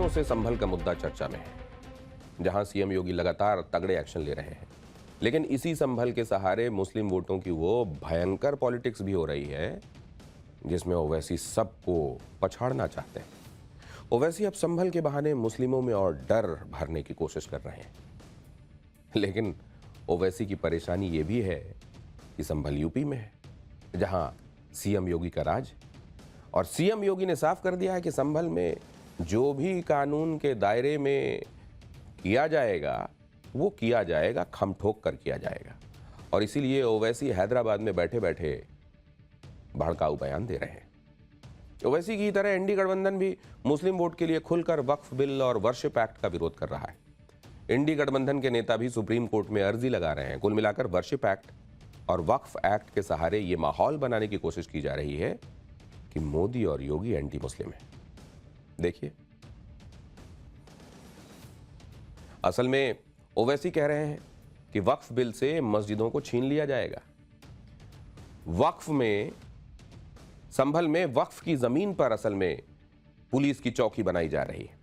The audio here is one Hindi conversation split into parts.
दिनों से संभल का मुद्दा चर्चा में है, जहां सीएम योगी लगातार तगड़े एक्शन ले रहे हैं। लेकिन इसी संभल के सहारे मुस्लिम वोटों की वो भयंकर पॉलिटिक्स भी हो रही है, जिसमें ओवैसी सबको पछाड़ना चाहते हैं। ओवैसी अब संभल के बहाने मुस्लिमों में और डर भरने की कोशिश कर रहे हैं। लेकिन ओवैसी की परेशानी ये भी है कि संभल यूपी में है, जहां सीएम योगी का राज, और सीएम योगी ने साफ कर दिया है कि संभल में जो भी कानून के दायरे में किया जाएगा वो किया जाएगा, खम ठोक कर किया जाएगा। और इसीलिए ओवैसी हैदराबाद में बैठे बैठे भड़काऊ बयान दे रहे हैं। ओवैसी की तरह एनडी गठबंधन भी मुस्लिम वोट के लिए खुलकर वक्फ बिल और वर्शिप एक्ट का विरोध कर रहा है। एनडी गठबंधन के नेता भी सुप्रीम कोर्ट में अर्जी लगा रहे हैं। कुल मिलाकर वर्शिप एक्ट और वक्फ एक्ट के सहारे ये माहौल बनाने की कोशिश की जा रही है कि मोदी और योगी एंटी मुस्लिम है। देखिए, असल में ओवैसी कह रहे हैं कि वक्फ बिल से मस्जिदों को छीन लिया जाएगा। वक्फ में, संभल में वक्फ की जमीन पर असल में पुलिस की चौकी बनाई जा रही है।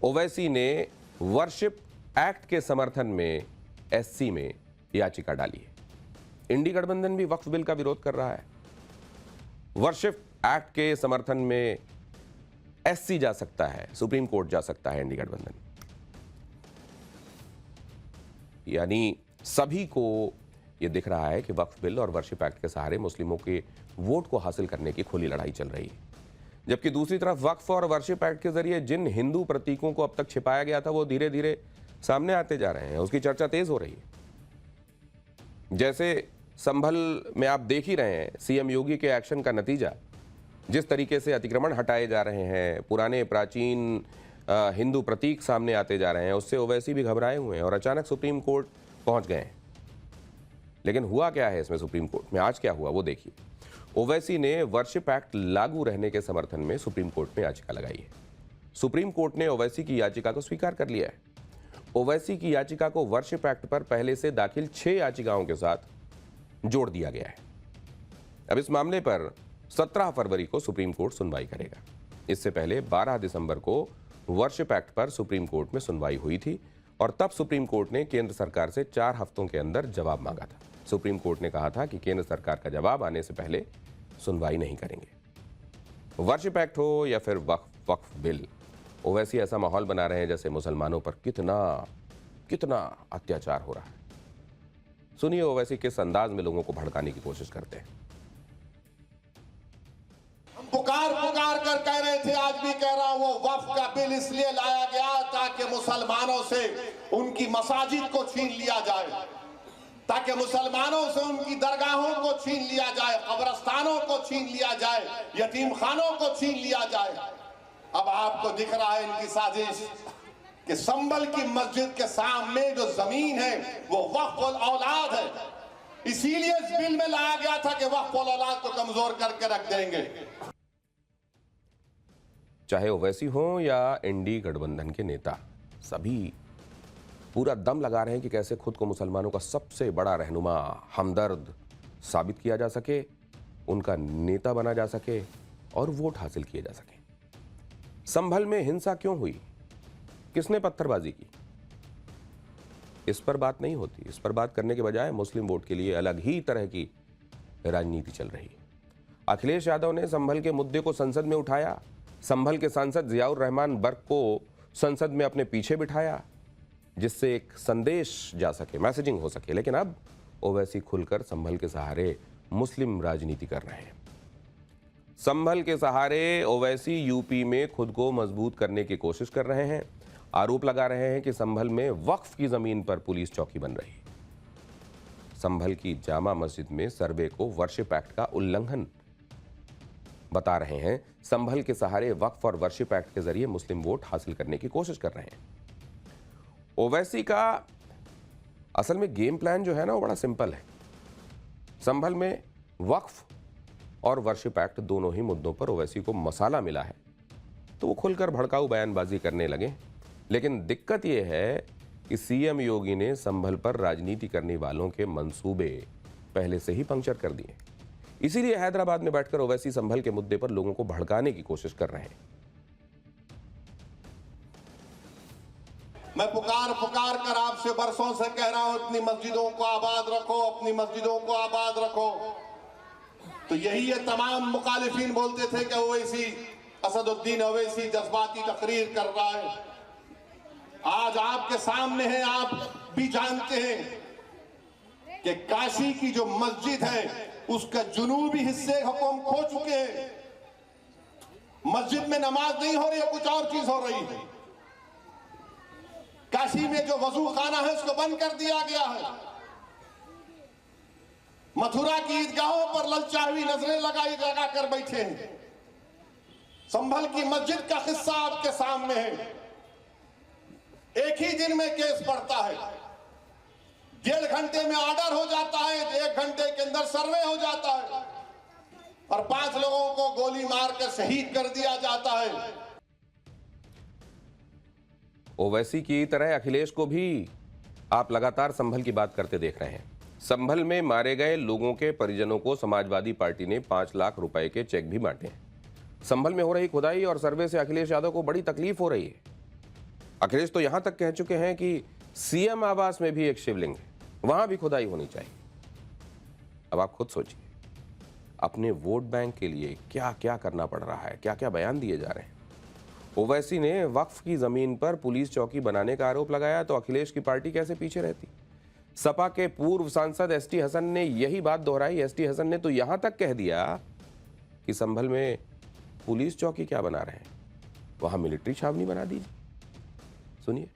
ओवैसी ने वर्शिप एक्ट के समर्थन में एससी में याचिका डाली है। इंडी गठबंधन भी वक्फ बिल का विरोध कर रहा है। वर्शिप एक्ट के समर्थन में एससी जा सकता है, सुप्रीम कोर्ट जा सकता है इंडी गठबंधन। यानी सभी को यह दिख रहा है कि वक्फ बिल और वर्शिप एक्ट के सहारे मुस्लिमों के वोट को हासिल करने की खुली लड़ाई चल रही है। जबकि दूसरी तरफ वक्फ और वर्शिप एक्ट के जरिए जिन हिंदू प्रतीकों को अब तक छिपाया गया था वो धीरे धीरे सामने आते जा रहे हैं। उसकी चर्चा तेज हो रही है। जैसे संभल में आप देख ही रहे हैं, सीएम योगी के एक्शन का नतीजा, जिस तरीके से अतिक्रमण हटाए जा रहे हैं, पुराने प्राचीन हिंदू प्रतीक सामने आते जा रहे हैं, उससे ओवैसी भी घबराए हुए हैं और अचानक सुप्रीम कोर्ट पहुंच गए हैं। लेकिन हुआ क्या है इसमें सुप्रीम कोर्ट में, आज क्या हुआ वो देखिए। ओवैसी ने वर्शिप एक्ट लागू रहने के समर्थन में सुप्रीम कोर्ट में याचिका लगाई है। सुप्रीम कोर्ट ने ओवैसी की याचिका को स्वीकार कर लिया है। ओवैसी की याचिका को वर्शिप एक्ट पर पहले से दाखिल 6 याचिकाओं के साथ जोड़ दिया गया है। अब इस मामले पर 17 फरवरी को सुप्रीम कोर्ट सुनवाई करेगा। इससे पहले 12 दिसंबर को वर्शिप एक्ट पर सुप्रीम कोर्ट में सुनवाई हुई थी और तब सुप्रीम कोर्ट ने केंद्र सरकार से 4 हफ्तों के अंदर जवाब मांगा था। सुप्रीम कोर्ट ने कहा था कि केंद्र सरकार का जवाब आने से पहले सुनवाई नहीं करेंगे। वर्शिप एक्ट हो या फिर वक्फ बिल, ओवैसी ऐसा माहौल बना रहे हैं जैसे मुसलमानों पर कितना अत्याचार हो रहा है। सुनिए ओवैसी किस अंदाज में लोगों को भड़काने की कोशिश करते हैं। हम पुकार कर कह रहे थे, आज भी कह रहा हूं, वो वक्फ का बिल इसलिए लाया गया ताकि मुसलमानों से उनकी मसाजिद को छीन लिया जाए, ताकि मुसलमानों से उनकी दरगाहों को छीन लिया जाए, कब्रस्तानों को छीन लिया जाए, यतीम खानों को छीन लिया जाए। अब आपको दिख रहा है इनकी साजिश कि संभल की मस्जिद के सामने जो जमीन है वो वक्फ औलाद है, इसीलिए इस बिल में लाया गया था कि वक्फ औलाद को कमजोर करके रख देंगे। चाहे ओवैसी हो या इंडी गठबंधन के नेता, सभी पूरा दम लगा रहे हैं कि कैसे खुद को मुसलमानों का सबसे बड़ा रहनुमा, हमदर्द साबित किया जा सके, उनका नेता बना जा सके और वोट हासिल किए जा सके। संभल में हिंसा क्यों हुई, किसने पत्थरबाजी की, इस पर बात नहीं होती। इस पर बात करने के बजाय मुस्लिम वोट के लिए अलग ही तरह की राजनीति चल रही है। अखिलेश यादव ने संभल के मुद्दे को संसद में उठाया, संभल के सांसद जियाउर रहमान बर्क को संसद में अपने पीछे बिठाया, जिससे एक संदेश जा सके, मैसेजिंग हो सके। लेकिन अब ओवैसी खुलकर संभल के सहारे मुस्लिम राजनीति कर रहे हैं। संभल के सहारे ओवैसी यूपी में खुद को मजबूत करने की कोशिश कर रहे हैं। आरोप लगा रहे हैं कि संभल में वक्फ की जमीन पर पुलिस चौकी बन रही। संभल की जामा मस्जिद में सर्वे को वर्शिप एक्ट का उल्लंघन बता रहे हैं। संभल के सहारे वक्फ और वर्शिप एक्ट के जरिए मुस्लिम वोट हासिल करने की कोशिश कर रहे हैं। ओवैसी का असल में गेम प्लान जो है ना वो बड़ा सिंपल है। संभल में वक्फ और वर्शिप एक्ट दोनों ही मुद्दों पर ओवैसी को मसाला मिला है, तो वो खुलकर भड़काऊ बयानबाजी करने लगे। लेकिन दिक्कत यह है कि सीएम योगी ने संभल पर राजनीति करने वालों के मंसूबे पहले से ही पंक्चर कर दिए। इसीलिए हैदराबाद में बैठकर ओवैसी संभल के मुद्दे पर लोगों को भड़काने की कोशिश कर रहे हैं। पुकार पुकार कर आपसे बरसों से कह रहा हूं, अपनी मस्जिदों को आबाद रखो, अपनी मस्जिदों को आबाद रखो। तो यही ये तमाम मुखालिफिन बोलते थे कि ओवैसी, असदुद्दीन ओवैसी जज्बाती तकरीर कर रहा है। आज आपके सामने है, आप भी जानते हैं कि काशी की जो मस्जिद है उसका जुनूबी हिस्से हुक्म खो चुके हैं। मस्जिद में नमाज नहीं हो रही है, कुछ और चीज हो रही है। काशी में जो वजू खाना है उसको बंद कर दिया गया है। मथुरा की ईदगाहों पर ललचावी नजरें लगा कर बैठे हैं। संभल की मस्जिद का किस्सा आपके सामने है। एक ही दिन में केस पड़ता है, 1.5 घंटे में ऑर्डर हो जाता है, 1 घंटे के अंदर सर्वे हो जाता है और 5 लोगों को गोली मारकर शहीद कर दिया जाता है। ओवैसी की तरह अखिलेश को भी आप लगातार संभल की बात करते देख रहे हैं। संभल में मारे गए लोगों के परिजनों को समाजवादी पार्टी ने 5 लाख रुपए के चेक भी बांटे हैं। संभल में हो रही खुदाई और सर्वे से अखिलेश यादव को बड़ी तकलीफ हो रही है। अखिलेश तो यहां तक कह चुके हैं कि सीएम आवास में भी एक शिवलिंग है, वहां भी खुदाई होनी चाहिए। अब आप खुद सोचिए, अपने वोट बैंक के लिए क्या क्या करना पड़ रहा है, क्या क्या बयान दिए जा रहे हैं। ओवैसी ने वक्फ की जमीन पर पुलिस चौकी बनाने का आरोप लगाया तो अखिलेश की पार्टी कैसे पीछे रहती। सपा के पूर्व सांसद एसटी हसन ने यही बात दोहराई। एसटी हसन ने तो यहां तक कह दिया कि संभल में पुलिस चौकी क्या बना रहे हैं, वहां मिलिट्री छावनी बना दीजिए। सुनिए।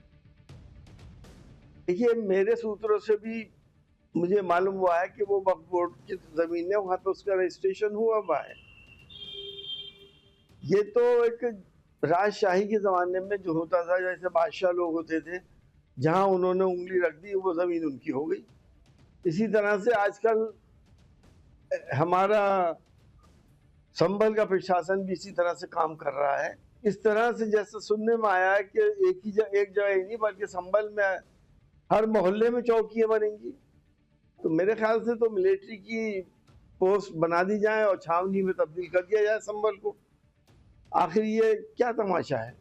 देखिए, मेरे सूत्रों से भी मुझे मालूम हुआ है कि वो वक्फ बोर्ड की जमीन है, वहां तो उसका रजिस्ट्रेशन हुआ हुआ है। ये तो एक राजशाही के जमाने में जो होता था, जैसे बादशाह लोग होते थे, जहां उन्होंने उंगली रख दी वो जमीन उनकी हो गई। इसी तरह से आजकल हमारा संभल का प्रशासन भी इसी तरह से काम कर रहा है। इस तरह से जैसे सुनने में आया है कि एक जगह ही नहीं बल्कि संभल में हर मोहल्ले में चौकियां बनेंगी। तो मेरे ख्याल से तो मिलिट्री की पोस्ट बना दी जाए और छावनी में तब्दील कर दिया जाए संभल को। आखिर ये क्या तमाशा है।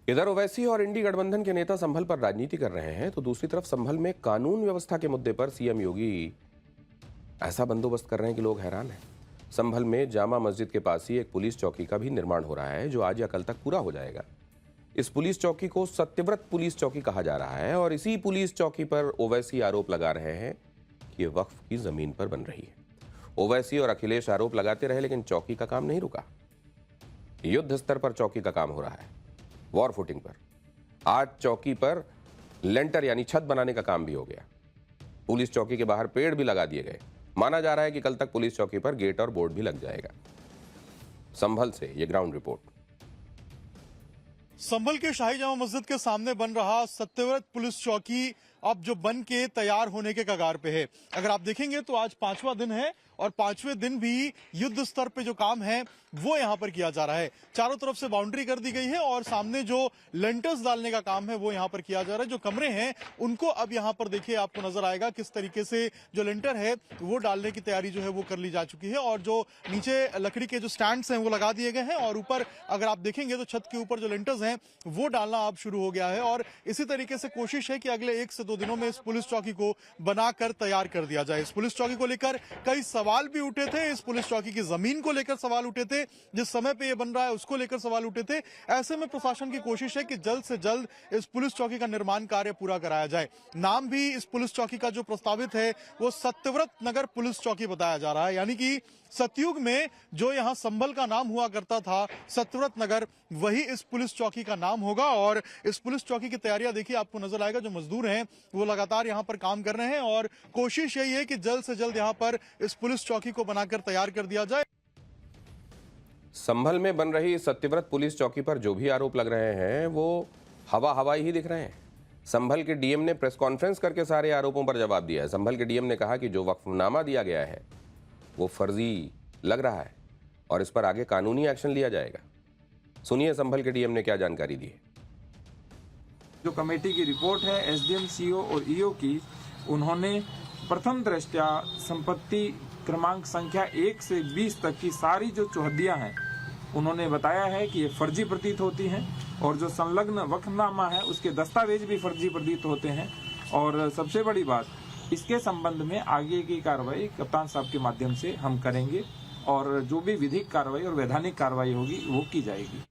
इधर ओवैसी और इंडी गठबंधन के नेता संभल पर राजनीति कर रहे हैं तो दूसरी तरफ संभल में कानून व्यवस्था के मुद्दे पर सीएम योगी ऐसा बंदोबस्त कर रहे हैं कि लोग हैरान हैं। संभल में जामा मस्जिद के पास ही एक पुलिस चौकी का भी निर्माण हो रहा है जो आज या कल तक पूरा हो जाएगा। इस पुलिस चौकी को सत्यव्रत पुलिस चौकी कहा जा रहा है और इसी पुलिस चौकी पर ओवैसी आरोप लगा रहे हैं कि ये वक्फ की जमीन पर बन रही है। ओवैसी और अखिलेश आरोप लगाते रहे लेकिन चौकी का काम नहीं रुका। युद्ध स्तर पर चौकी का काम हो रहा है, वॉर फुटिंग पर। आज चौकी पर लेंटर यानी छत बनाने का काम भी हो गया। पुलिस चौकी के बाहर पेड़ भी लगा दिए गए। माना जा रहा है कि कल तक पुलिस चौकी पर गेट और बोर्ड भी लग जाएगा। संभल से ये ग्राउंड रिपोर्ट। संभल के शाही जामा मस्जिद के सामने बन रहा सत्यव्रत पुलिस चौकी अब जो बन के तैयार होने के कगार पे है। अगर आप देखेंगे तो आज 5वां दिन है और 5वें दिन भी युद्ध स्तर पे जो काम है वो यहाँ पर किया जा रहा है। चारों तरफ से बाउंड्री कर दी गई है और सामने जो लेंटर्स डालने का काम है वो यहाँ पर किया जा रहा है। जो कमरे हैं उनको अब यहाँ पर देखिए आपको नजर आएगा किस तरीके से जो लेंटर है वो डालने की तैयारी जो है वो कर ली जा चुकी है और जो नीचे लकड़ी के जो स्टैंड्स हैं वो लगा दिए गए हैं और ऊपर अगर आप देखेंगे तो छत के ऊपर जो लेंटर्स हैं वो डालना अब शुरू हो गया है। और इसी तरीके से कोशिश है कि अगले 1 से 2 दिनों में इस पुलिस चौकी को बनाकर तैयार कर दिया जाए। इस पुलिस चौकी को लेकर कई सवाल भी उठे थे। इस पुलिस चौकी की जमीन को लेकर सवाल उठे थे, जिस समय पे ये बन रहा है उसको लेकर सवाल उठे थे। ऐसे में प्रशासन की कोशिश है कि जल्द से जल्द इस पुलिस चौकी का निर्माण कार्य पूरा कराया जाए। नाम भी इस पुलिस चौकी का जो प्रस्तावित है वो सत्यव्रत नगर पुलिस चौकी बताया जा रहा है, यानी कि सतयुग में जो यहाँ संभल का नाम हुआ करता था सत्यव्रत नगर, वही इस पुलिस चौकी का नाम होगा। और इस पुलिस चौकी की तैयारियां देखिए आपको नजर आएगा। जो मजदूर हैं वो लगातार यहाँ पर काम कर रहे हैं और कोशिश यही है कि जल्द से जल्द यहाँ पर इस पुलिस चौकी को बनाकर तैयार कर दिया जाए। संभल में बन रही सत्यव्रत पुलिस चौकी पर जो भी आरोप लग रहे हैं वो हवाई ही दिख रहे हैं। संभल के डीएम ने प्रेस कॉन्फ्रेंस करके सारे आरोपों पर जवाब दिया है। संभल के डीएम ने कहा कि जो वक्फनामा दिया गया है वो फर्जी लग रहा है और इस पर आगे कानूनी एक्शन लिया जाएगा। सुनिए संभल के डीएम ने क्या जानकारी दी है। जो कमेटी की रिपोर्ट है एसडीएम, सीओ और ईओ की, उन्होंने प्रथम दृष्टया संपत्ति क्रमांक संख्या 1 से 20 तक की सारी जो चौहद्दियां हैं उन्होंने बताया है कि ये फर्जी प्रतीत होती हैं और जो संलग्न वक्फनामा है उसके दस्तावेज भी फर्जी प्रतीत होते हैं। और सबसे बड़ी बात, इसके संबंध में आगे की कार्रवाई कप्तान साहब के माध्यम से हम करेंगे और जो भी विधिक कार्रवाई और वैधानिक कार्रवाई होगी वो की जाएगी।